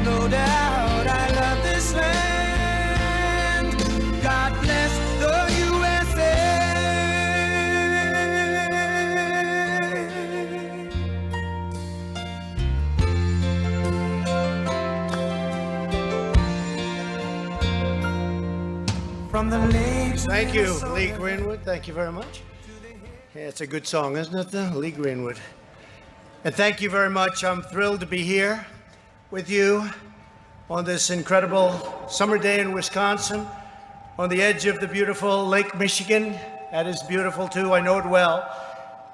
no doubt I love this land. God bless the USA. From the lakes. Thank you, Lee Greenwood. Thank you very much. Yeah, it's a good song, isn't it, though? Lee Greenwood. And thank you very much. I'm thrilled to be here with you on this incredible summer day in Wisconsin, on the edge of the beautiful Lake Michigan. That is beautiful, too. I know it well.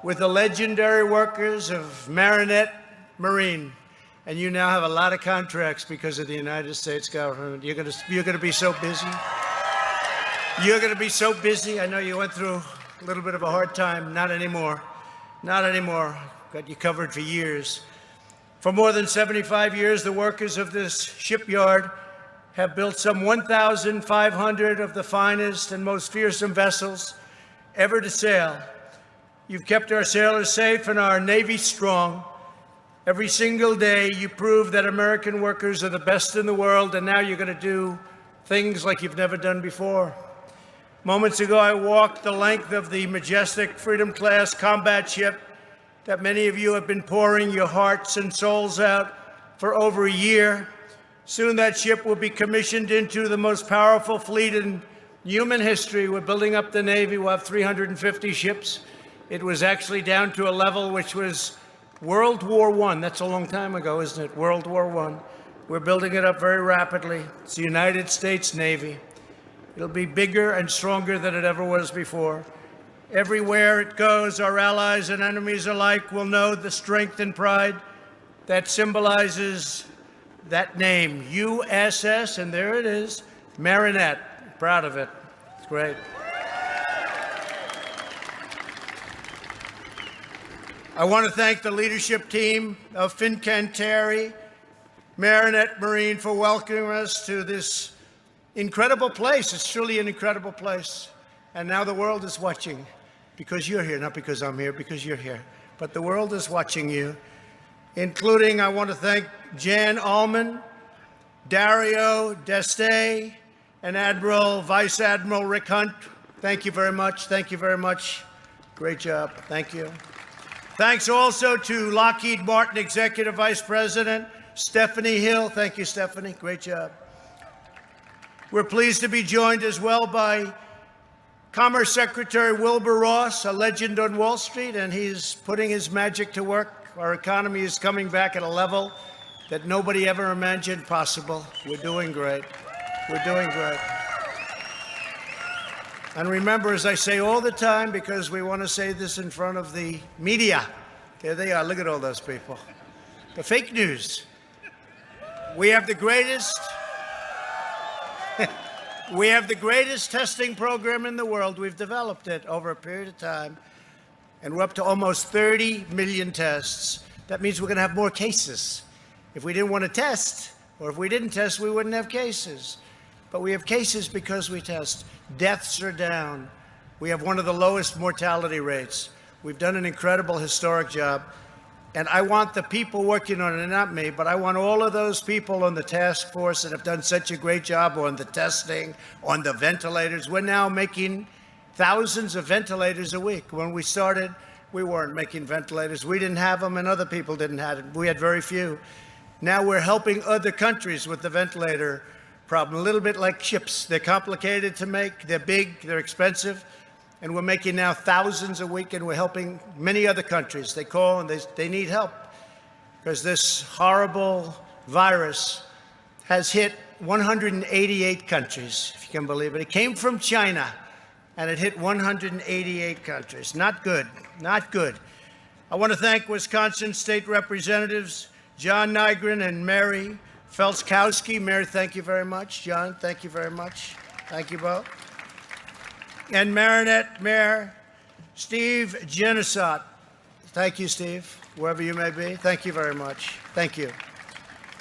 With the legendary workers of Marinette Marine. And you now have a lot of contracts because of the United States government. You're gonna be so busy. You're going to be so busy. I know you went through a little bit of a hard time. Not anymore. Not anymore. Got you covered for years. For more than 75 years, the workers of this shipyard have built some 1,500 of the finest and most fearsome vessels ever to sail. You've kept our sailors safe and our Navy strong. Every single day, you prove that American workers are the best in the world, and now you're going to do things like you've never done before. Moments ago, I walked the length of the majestic Freedom-class combat ship that many of you have been pouring your hearts and souls out for over a year. Soon that ship will be commissioned into the most powerful fleet in human history. We're building up the Navy. We'll have 350 ships. It was actually down to a level which was World War I. That's a long time ago, isn't it? World War I. We're building it up very rapidly. It's the United States Navy. It'll be bigger and stronger than it ever was before. Everywhere it goes, our allies and enemies alike will know the strength and pride that symbolizes that name, USS, and there it is, Marinette. Proud of it. It's great. I want to thank the leadership team of Fincantieri Marinette Marine for welcoming us to this incredible place. It's truly an incredible place. And now the world is watching because you're here, not because I'm here, because you're here. But the world is watching you, including, I want to thank Jan Allman, Dario Deste, and Admiral, Vice Admiral Rick Hunt. Thank you very much. Thank you very much. Great job. Thank you. Thanks also to Lockheed Martin Executive Vice President Stephanie Hill. Thank you, Stephanie. Great job. We're pleased to be joined as well by Commerce Secretary Wilbur Ross, a legend on Wall Street, and he's putting his magic to work. Our economy is coming back at a level that nobody ever imagined possible. We're doing great. We're doing great. And remember, as I say all the time, because we want to say this in front of the media, there they are. Look at all those people. The fake news. We have the greatest. We have the greatest testing program in the world. We've developed it over a period of time, and we're up to almost 30 million tests. That means we're going to have more cases. If we didn't want to test, or if we didn't test, we wouldn't have cases. But we have cases because we test. Deaths are down. We have one of the lowest mortality rates. We've done an incredible, historic job. And I want the people working on it, not me, but I want all of those people on the task force that have done such a great job on the testing, on the ventilators. We're now making thousands of ventilators a week. When we started, we weren't making ventilators. We didn't have them, and other people didn't have them. We had very few. Now we're helping other countries with the ventilator problem, a little bit like ships. They're complicated to make, they're big, they're expensive. And we're making now thousands a week, and we're helping many other countries. They call and they need help because this horrible virus has hit 188 countries, if you can believe it. It came from China, and it hit 188 countries. Not good, not good. I want to thank Wisconsin State Representatives John Nygren and Mary Felskowski. Mary, thank you very much. John, thank you very much. Thank you both. And Marinette Mayor Steve Genesot. Thank you, Steve, wherever you may be. Thank you very much. Thank you.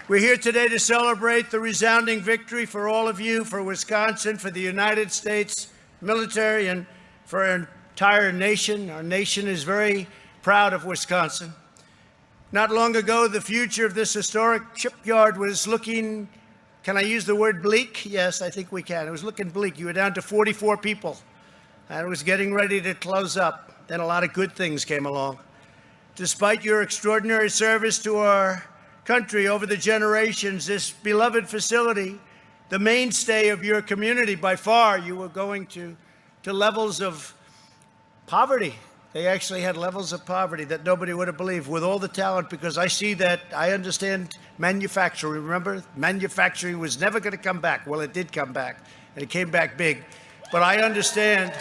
We're here today to celebrate the resounding victory for all of you, for Wisconsin, for the United States military, and for our entire nation. Our nation is very proud of Wisconsin. Not long ago, the future of this historic shipyard was looking, can I use the word bleak? Yes, I think we can. It was looking bleak. You were down to 44 people, and it was getting ready to close up. Then a lot of good things came along. Despite your extraordinary service to our country over the generations, this beloved facility, the mainstay of your community by far, you were going to levels of poverty. They actually had levels of poverty that nobody would have believed with all the talent, because I see that, I understand manufacturing. Remember, manufacturing was never going to come back. Well, it did come back, and it came back big. But I understand,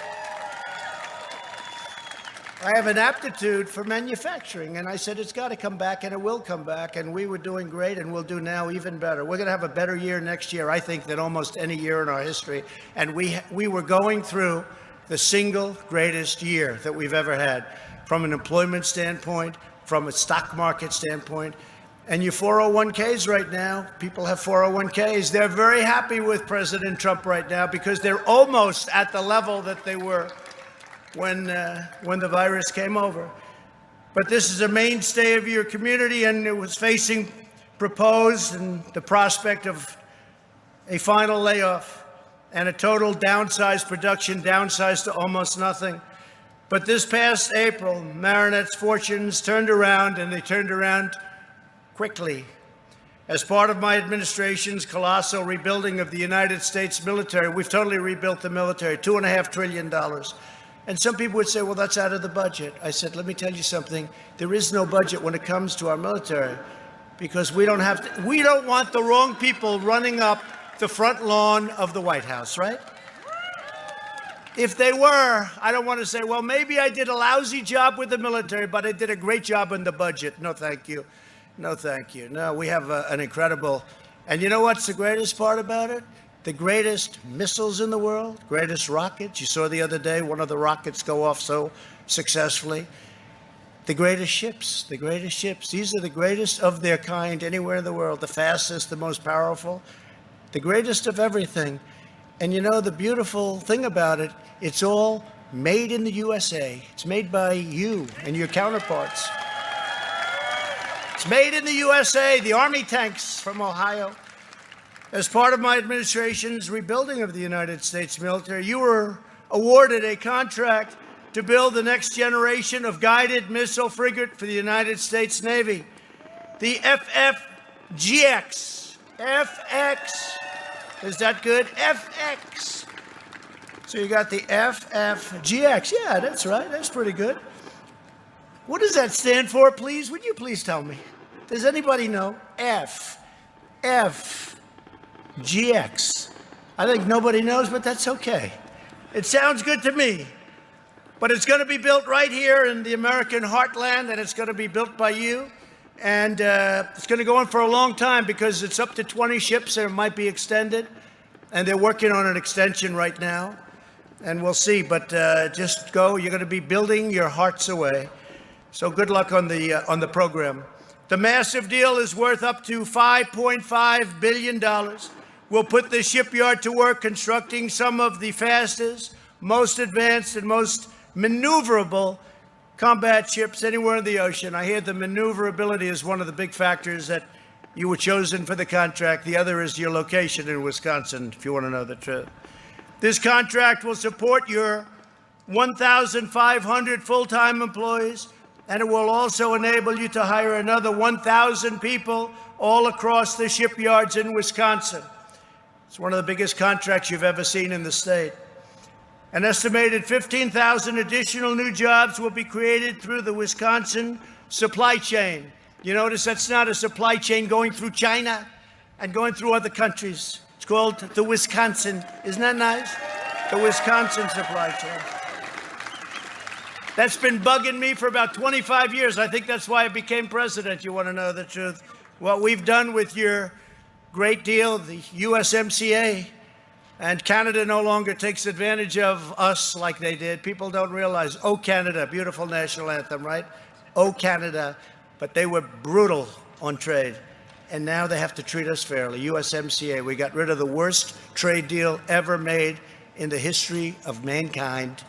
I have an aptitude for manufacturing, and I said it's got to come back, and it will come back, and we were doing great, and we'll do now even better. We're going to have a better year next year, I think, than almost any year in our history. And we were going through the single greatest year that we've ever had, from an employment standpoint, from a stock market standpoint. And your 401ks right now, people have 401ks. They're very happy with President Trump right now because they're almost at the level that they were when the virus came over. But this is a mainstay of your community, and it was facing proposed and the prospect of a final layoff and a total downsized production, downsized to almost nothing. But this past April, Marinette's fortunes turned around, and they turned around quickly. As part of my administration's colossal rebuilding of the United States military, we've totally rebuilt the military, $2.5 trillion. And some people would say, well, that's out of the budget. I said, let me tell you something. There is no budget when it comes to our military, because we don't want the wrong people running up the front lawn of the White House, right? If they were, I don't want to say, well, maybe I did a lousy job with the military, but I did a great job in the budget. No, thank you. No, thank you. No, we have an incredible, and you know what's the greatest part about it? The greatest missiles in the world, greatest rockets. You saw the other day one of the rockets go off so successfully. The greatest ships, the greatest ships. These are the greatest of their kind anywhere in the world, the fastest, the most powerful. The greatest of everything. And you know, the beautiful thing about it, it's all made in the USA. It's made by you and your counterparts. It's made in the USA, the Army tanks from Ohio. As part of my administration's rebuilding of the United States military, you were awarded a contract to build the next generation of guided missile frigate for the United States Navy, the FFGX. FX. Is that good? FX. So you got the FFGX. Yeah, that's right. That's pretty good. What does that stand for, please? Would you please tell me? Does anybody know? FFGX. I think nobody knows, but that's okay. It sounds good to me. But it's going to be built right here in the American heartland, and it's going to be built by you. And it's going to go on for a long time because it's up to 20 ships, and it might be extended. And they're working on an extension right now. And we'll see. But just go. You're going to be building your hearts away. So good luck on the program. The massive deal is worth up to $5.5 billion. We'll put the shipyard to work constructing some of the fastest, most advanced, and most maneuverable combat ships anywhere in the ocean. I hear the maneuverability is one of the big factors that you were chosen for the contract. The other is your location in Wisconsin, if you want to know the truth. This contract will support your 1,500 full-time employees, and it will also enable you to hire another 1,000 people all across the shipyards in Wisconsin. It's one of the biggest contracts you've ever seen in the state. An estimated 15,000 additional new jobs will be created through the Wisconsin supply chain. You notice that's not a supply chain going through China and going through other countries. It's called the Wisconsin. Isn't that nice? The Wisconsin supply chain. That's been bugging me for about 25 years. I think that's why I became president. You want to know the truth? What we've done with your great deal, the USMCA, and Canada no longer takes advantage of us like they did. People don't realize, oh, Canada, beautiful national anthem, right? Oh, Canada. But they were brutal on trade. And now they have to treat us fairly. USMCA, we got rid of the worst trade deal ever made in the history of mankind.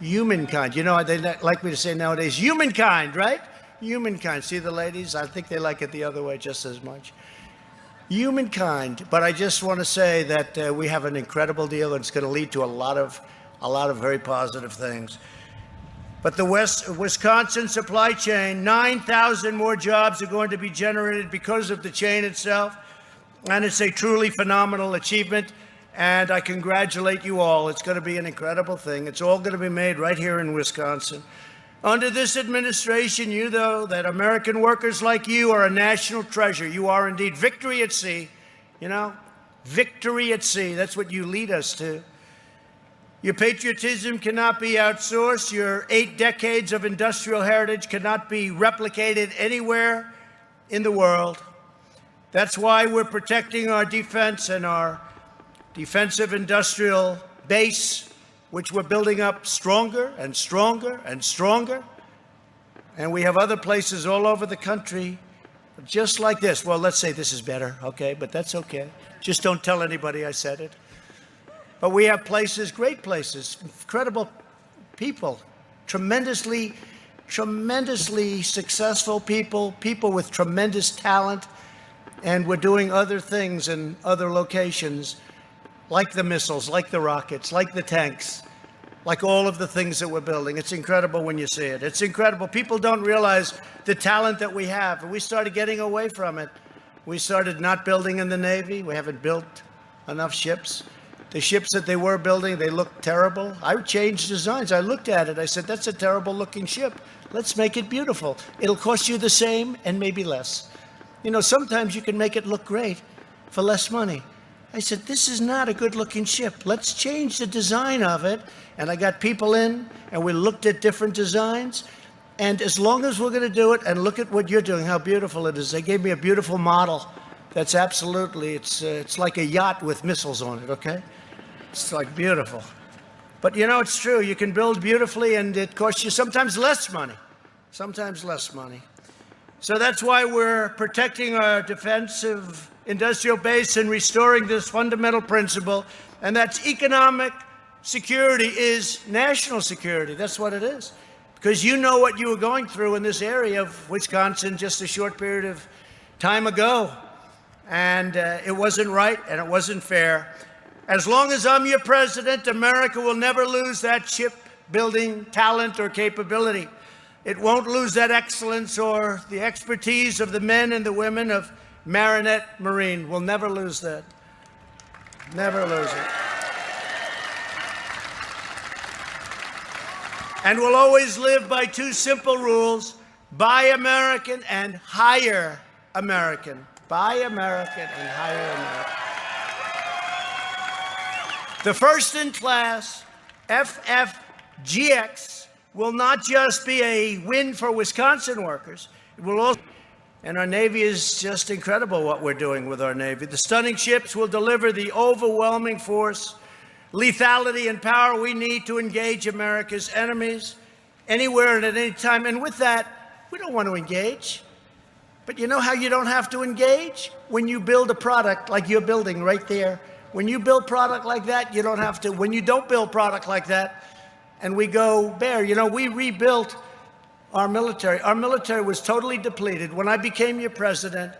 Humankind. You know, they like me to say nowadays, humankind, right? Humankind. See the ladies? I think they like it the other way just as much. Humankind. But I just want to say that we have an incredible deal, and it's going to lead to a lot of very positive things. But the Wisconsin supply chain, 9,000 more jobs are going to be generated because of the chain itself. And it's a truly phenomenal achievement. And I congratulate you all. It's going to be an incredible thing. It's all going to be made right here in Wisconsin. Under this administration, you know that American workers like you are a national treasure. You are indeed victory at sea. You know, victory at sea. That's what you lead us to. Your patriotism cannot be outsourced. Your 8 decades of industrial heritage cannot be replicated anywhere in the world. That's why we're protecting our defense and our defensive industrial base, which we're building up stronger and stronger and stronger. And we have other places all over the country just like this. Well, let's say this is better, okay? But that's okay. Just don't tell anybody I said it. But we have places, great places, incredible people, tremendously successful people, people with tremendous talent. And we're doing other things in other locations, like the missiles, like the rockets, like the tanks, like all of the things that we're building. It's incredible when you see it. It's incredible. People don't realize the talent that we have. And we started getting away from it. We started not building in the Navy. We haven't built enough ships. The ships that they were building, they looked terrible. I changed designs. I looked at it. I said, that's a terrible looking ship. Let's make it beautiful. It'll cost you the same and maybe less. You know, sometimes you can make it look great for less money. I said, this is not a good-looking ship. Let's change the design of it. And I got people in, and we looked at different designs. And as long as we're going to do it, and look at what you're doing, how beautiful it is. They gave me a beautiful model that's absolutely, it's like a yacht with missiles on it, okay? It's like beautiful. But, you know, it's true. You can build beautifully, and it costs you sometimes less money. Sometimes less money. So that's why we're protecting our defensive industrial base and restoring this fundamental principle, and that's economic security is national security. That's what it is. Because you know what you were going through in this area of Wisconsin just a short period of time ago. And it wasn't right and it wasn't fair. As long as I'm your president, America will never lose that shipbuilding talent or capability. It won't lose that excellence or the expertise of the men and the women of Marinette Marine. We'll never lose that. Never lose it. And we'll always live by 2 simple rules: buy American and hire American. Buy American and hire American. The first-in-class FFGX will not just be a win for Wisconsin workers, it will also. And our Navy is just incredible what we're doing with our Navy. The stunning ships will deliver the overwhelming force, lethality, and power we need to engage America's enemies anywhere and at any time. And with that, we don't want to engage. But you know how you don't have to engage? When you build a product like you're building right there. When you build product like that, you don't have to. When you don't build product like that, and we go bare, you know, we rebuilt our military. Our military was totally depleted. When I became your president,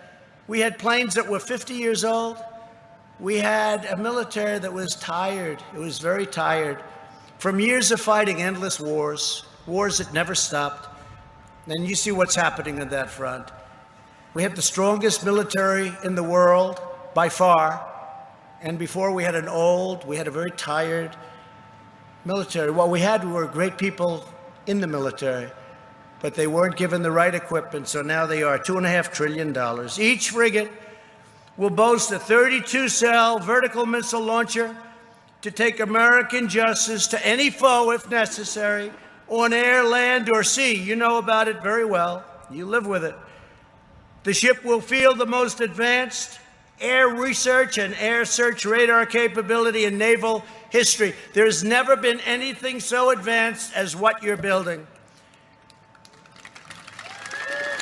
we had planes that were 50 years old. We had a military that was tired. It was very tired from years of fighting endless wars, wars that never stopped. And you see what's happening on that front. We have the strongest military in the world by far. And before we had a very tired military. What we had were great people in the military, but they weren't given the right equipment, so now they are $2.5 trillion. Each frigate will boast a 32-cell vertical missile launcher to take American justice to any foe if necessary, on air, land, or sea. You know about it very well. You live with it. The ship will field the most advanced air research and air search radar capability in naval history. There's never been anything so advanced as what you're building.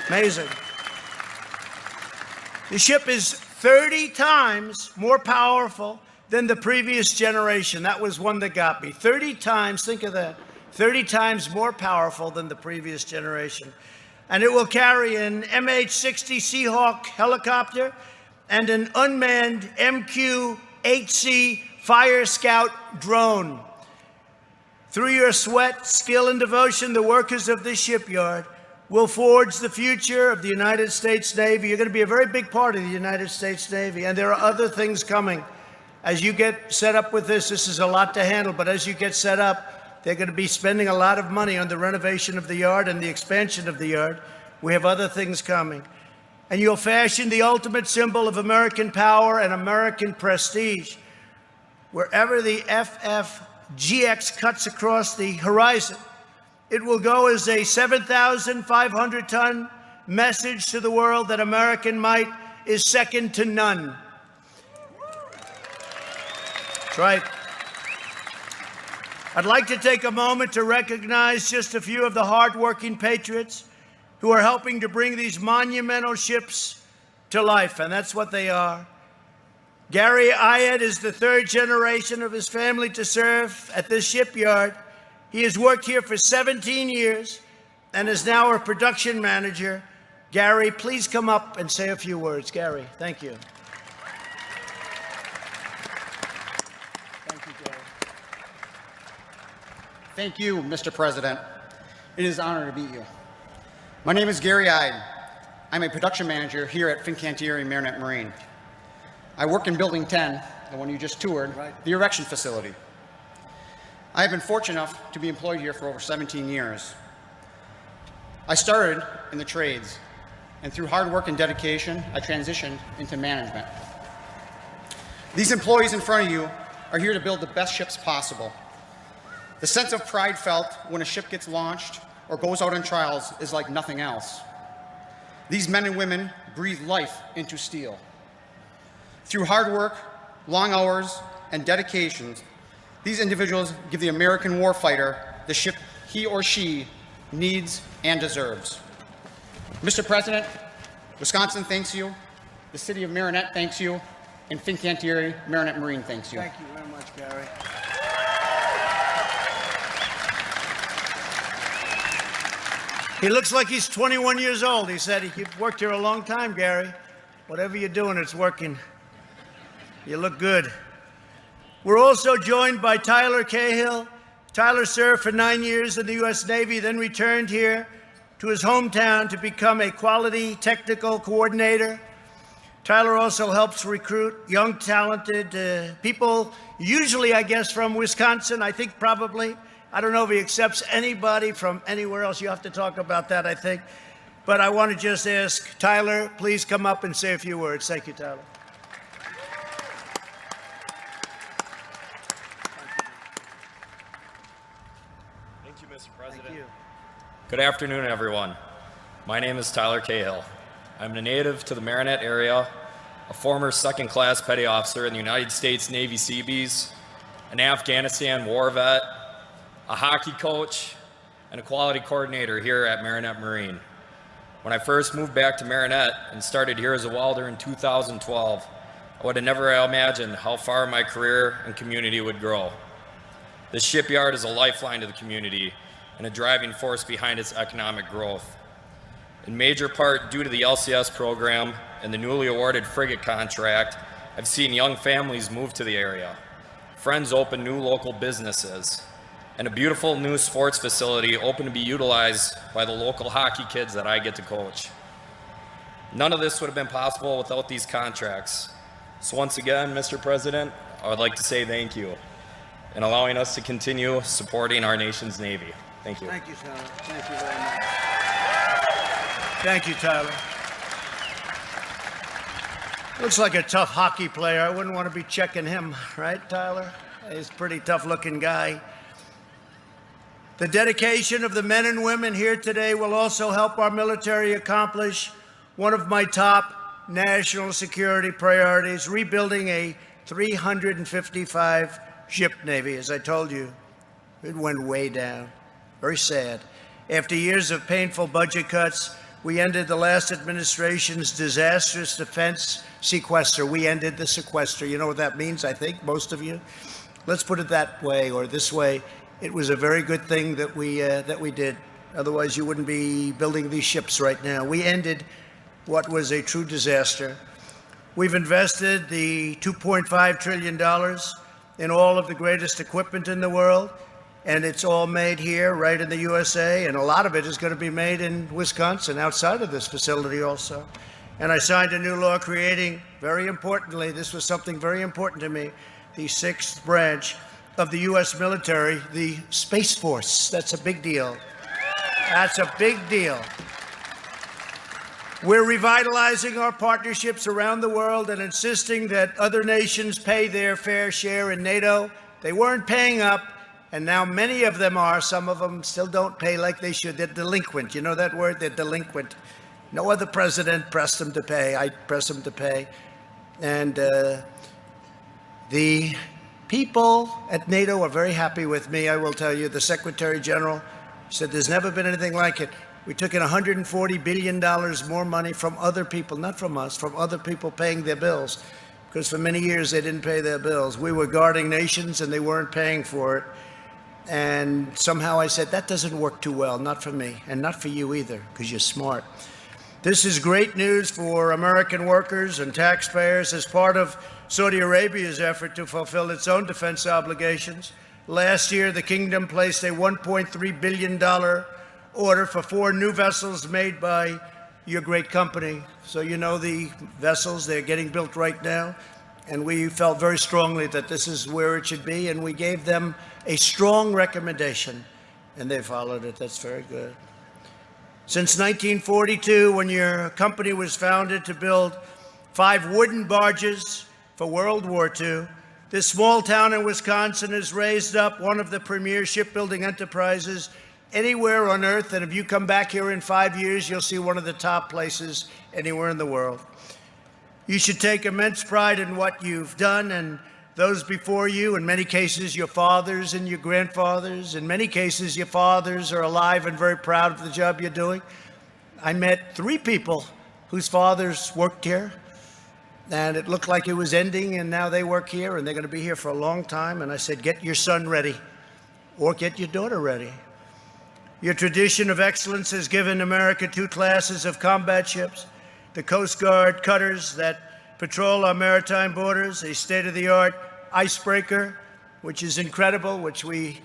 Amazing. The ship is 30 times more powerful than the previous generation. That was one that got me. 30 times, think of that. 30 times more powerful than the previous generation. and it will carry an MH-60 Seahawk helicopter and an unmanned MQ-8C Fire Scout drone. Through your sweat, skill, and devotion, the workers of this shipyard will forge the future of the United States Navy. You're going to be a very big part of the United States Navy, and there are other things coming. As you get set up with this is a lot to handle, but as you get set up, they're going to be spending a lot of money on the renovation of the yard and the expansion of the yard. We have other things coming. And you'll fashion the ultimate symbol of American power and American prestige. Wherever the FFGX cuts across the horizon, it will go as a 7,500-ton message to the world that American might is second to none. That's right. I'd like to take a moment to recognize just a few of the hardworking patriots who are helping to bring these monumental ships to life, and that's what they are. Gary Ayed is the third generation of his family to serve at this shipyard. He has worked here for 17 years and is now a production manager. Gary, please come up and say a few words. Gary, thank you. Thank you, Gary. Thank you, Mr. President. It is an honor to meet you. My name is Gary Ayed. I'm a production manager here at Fincantieri Marinette Marine. I work in Building 10, the one you just toured, the erection facility. I have been fortunate enough to be employed here for over 17 years. I started in the trades, and through hard work and dedication, I transitioned into management. These employees in front of you are here to build the best ships possible. The sense of pride felt when a ship gets launched or goes out on trials is like nothing else. These men and women breathe life into steel. Through hard work, long hours, and dedications, these individuals give the American warfighter the ship he or she needs and deserves. Mr. President, Wisconsin thanks you, the city of Marinette thanks you, and Fincantieri Marinette Marine thanks you. Thank you very much, Gary. He looks like he's 21 years old. He said you've worked here a long time, Gary. Whatever you're doing, it's working. You look good. We're also joined by Tyler Cahill. Tyler served for 9 years in the U.S. Navy, then returned here to his hometown to become a quality technical coordinator. Tyler also helps recruit young, talented people, usually, I guess, from Wisconsin, I think probably. I don't know if he accepts anybody from anywhere else. You have to talk about that, I think. But I want to just ask Tyler, please come up and say a few words. Thank you, Tyler. Thank you, Mr. President. Thank you. Good afternoon, everyone. My name is Tyler Cahill. I'm a native to the Marinette area, a former second-class petty officer in the United States Navy Seabees, an Afghanistan war vet, a hockey coach, and a quality coordinator here at Marinette Marine. When I first moved back to Marinette and started here as a welder in 2012, I would have never imagined how far my career and community would grow. This shipyard is a lifeline to the community and a driving force behind its economic growth. In major part due to the LCS program and the newly awarded Frigate contract, I've seen young families move to the area, friends open new local businesses, and a beautiful new sports facility open to be utilized by the local hockey kids that I get to coach. None of this would have been possible without these contracts. So once again, Mr. President, I would like to say thank you in allowing us to continue supporting our nation's Navy. Thank you. Thank you, Tyler. Thank you very much. Thank you, Tyler. Looks like a tough hockey player. I wouldn't want to be checking him, right, Tyler? He's a pretty tough-looking guy. The dedication of the men and women here today will also help our military accomplish one of my top national security priorities, rebuilding a 355-ship Navy. As I told you, it went way down. Very sad. After years of painful budget cuts, we ended the last administration's disastrous defense sequester. We ended the sequester. You know what that means, I think, most of you? Let's put it that way or this way. It was a very good thing that we did. Otherwise, you wouldn't be building these ships right now. We ended what was a true disaster. We've invested the $2.5 trillion in all of the greatest equipment in the world, and it's all made here, right in the USA, and a lot of it is going to be made in Wisconsin, outside of this facility also. And I signed a new law creating, very importantly, this was something very important to me, the sixth branch of the U.S. military, the Space Force. That's a big deal. That's a big deal. We're revitalizing our partnerships around the world and insisting that other nations pay their fair share in NATO. They weren't paying up, and now many of them are. Some of them still don't pay like they should. They're delinquent. You know that word? They're delinquent. No other president pressed them to pay. I press them to pay. And the people at NATO are very happy with me, I will tell you. The Secretary General said there's never been anything like it. We took in $140 billion more money from other people, not from us, from other people paying their bills, because for many years they didn't pay their bills. We were guarding nations and they weren't paying for it. And somehow I said, that doesn't work too well, not for me, and not for you either, because you're smart. This is great news for American workers and taxpayers as part of Saudi Arabia's effort to fulfill its own defense obligations. Last year, the kingdom placed a $1.3 billion order for 4 new vessels made by your great company. So you know the vessels, they're getting built right now. And we felt very strongly that this is where it should be, and we gave them a strong recommendation, and they followed it. That's very good. Since 1942, when your company was founded to build 5 wooden barges for World War II, this small town in Wisconsin has raised up one of the premier shipbuilding enterprises anywhere on earth. And if you come back here in 5 years, you'll see one of the top places anywhere in the world. You should take immense pride in what you've done, and those before you, in many cases, your fathers and your grandfathers. In many cases, your fathers are alive and very proud of the job you're doing. I met 3 people whose fathers worked here, and it looked like it was ending, and now they work here, and they're going to be here for a long time. And I said, get your son ready, or get your daughter ready. Your tradition of excellence has given America 2 classes of combat ships, the Coast Guard cutters that patrol our maritime borders, a state-of-the-art icebreaker, which is incredible, which we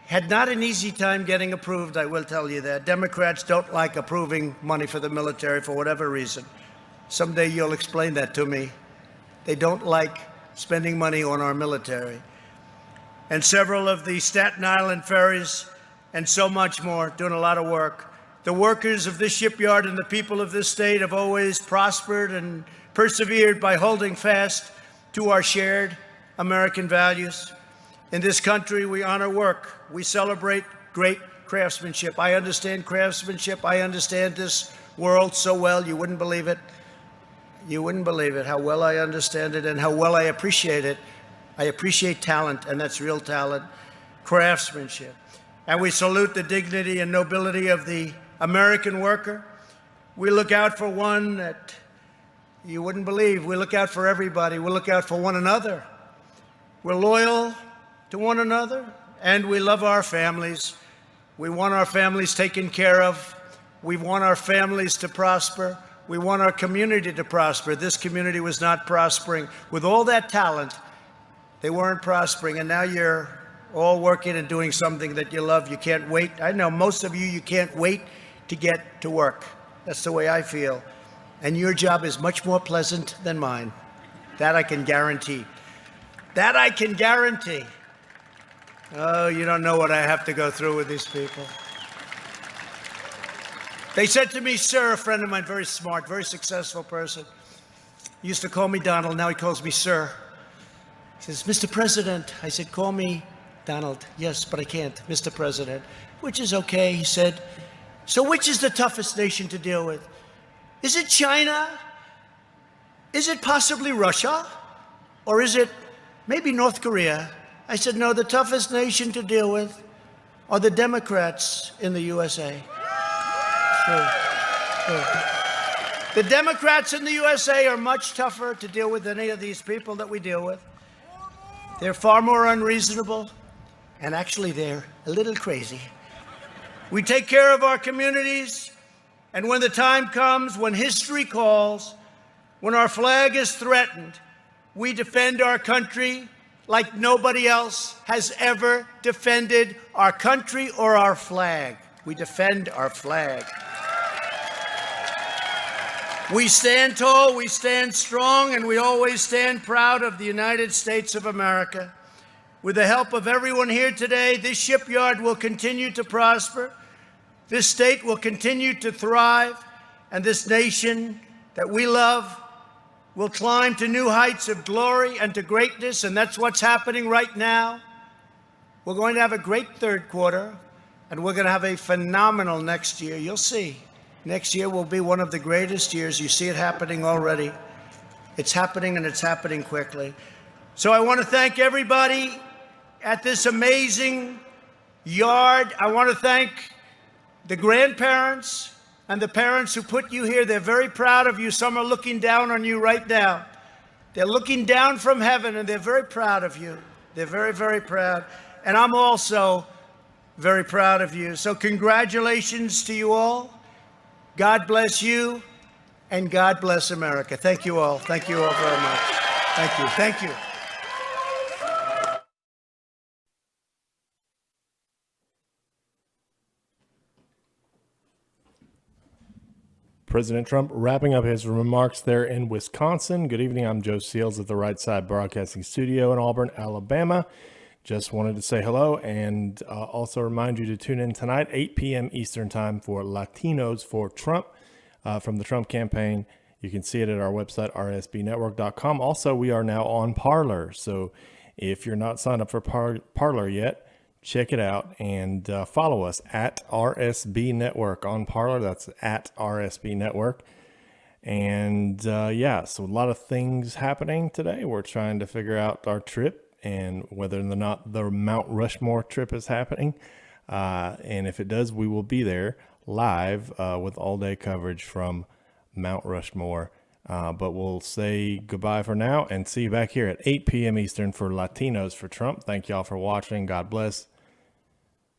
had not an easy time getting approved, I will tell you that. Democrats don't like approving money for the military for whatever reason. Someday you'll explain that to me. They don't like spending money on our military. And several of the Staten Island ferries and so much more, doing a lot of work. The workers of this shipyard and the people of this state have always prospered and persevered by holding fast to our shared American values. In this country, we honor work. We celebrate great craftsmanship. I understand craftsmanship. I understand this world so well, you wouldn't believe it. You wouldn't believe it, how well I understand it and how well I appreciate it. I appreciate talent, and that's real talent, craftsmanship. And we salute the dignity and nobility of the American worker. We look out for one that you wouldn't believe. We look out for everybody. We look out for one another. We're loyal to one another, and we love our families. We want our families taken care of. We want our families to prosper. We want our community to prosper. This community was not prospering. With all that talent, they weren't prospering, and now you're all working and doing something that you love. You can't wait. I know most of you can't wait to get to work. That's the way I feel. And your job is much more pleasant than mine. That I can guarantee. That I can guarantee. Oh, you don't know what I have to go through with these people. They said to me, sir, a friend of mine, very smart, very successful person. He used to call me Donald, now he calls me sir. He says, Mr. President. I said, call me Donald. Yes, but I can't, Mr. President, which is okay. He said, so which is the toughest nation to deal with? Is it China? Is it possibly Russia? Or is it maybe North Korea? I said, no, the toughest nation to deal with are the Democrats in the USA. The Democrats in the USA are much tougher to deal with than any of these people that we deal with. They're far more unreasonable, and actually they're a little crazy. We take care of our communities, and when the time comes, when history calls, when our flag is threatened, we defend our country like nobody else has ever defended our country or our flag. We defend our flag. We stand tall, we stand strong, and we always stand proud of the United States of America. With the help of everyone here today, this shipyard will continue to prosper, this state will continue to thrive, and this nation that we love will climb to new heights of glory and to greatness, and that's what's happening right now. We're going to have a great third quarter, and we're going to have a phenomenal next year. You'll see. Next year will be one of the greatest years. You see it happening already. It's happening, and it's happening quickly. So I want to thank everybody at this amazing yard. I want to thank the grandparents and the parents who put you here. They're very proud of you. Some are looking down on you right now. They're looking down from heaven, and they're very proud of you. They're very, very proud. And I'm also very proud of you. So congratulations to you all. God bless you, and God bless America. Thank you all. Thank you all very much. Thank you. Thank you. President Trump wrapping up his remarks there in Wisconsin. Good evening. I'm Joe Seals at the Right Side Broadcasting Studio in Auburn, Alabama. Just wanted to say hello and also remind you to tune in tonight, 8 p.m. Eastern Time for Latinos for Trump from the Trump campaign. You can see it at our website, rsbnetwork.com. Also, we are now on Parler. So if you're not signed up for Parler yet, check it out and follow us at RSB Network on Parler. That's at RSB Network. And yeah, so a lot of things happening today. We're trying to figure out our trip and whether or not the Mount Rushmore trip is happening. And if it does, we will be there live with all-day coverage from Mount Rushmore. But we'll say goodbye for now and see you back here at 8 p.m. Eastern for Latinos for Trump. Thank y'all for watching. God bless.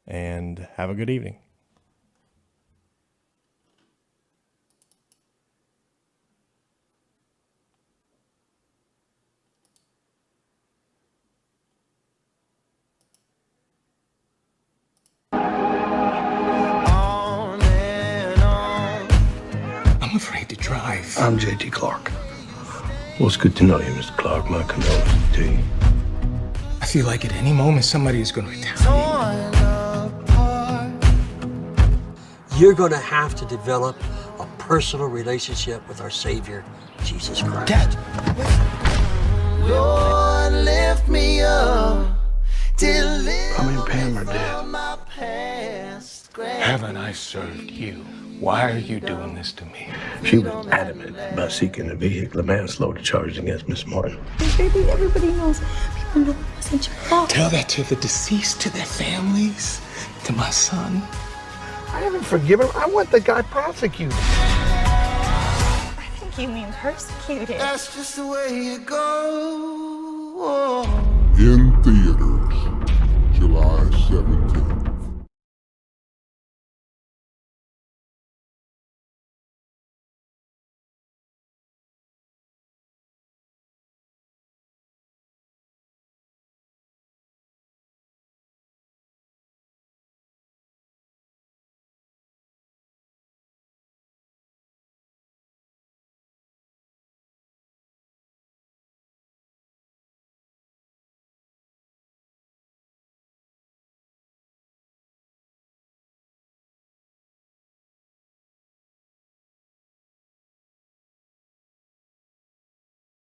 And have a good evening. On and on. I'm afraid to drive. I'm J.T. Clark. Well, it's good to know you, Mr. Clark. My condolences to you. I feel like at any moment somebody is going to retaliate. Torn apart. You're going to have to develop a personal relationship with our Savior, Jesus Christ. Dad. Lord, lift me up. Deliver I mean, Pam or me Dad? from my past. Haven't I served you? Why are you doing this to me? She was adamant about seeking a vehicular manslaughter charge against Miss Martin. Baby, everybody knows. People know it wasn't your fault. Tell that to the deceased, to their families, to my son. I haven't forgiven him. I want the guy prosecuted. I think you mean persecuted. That's just the way it goes.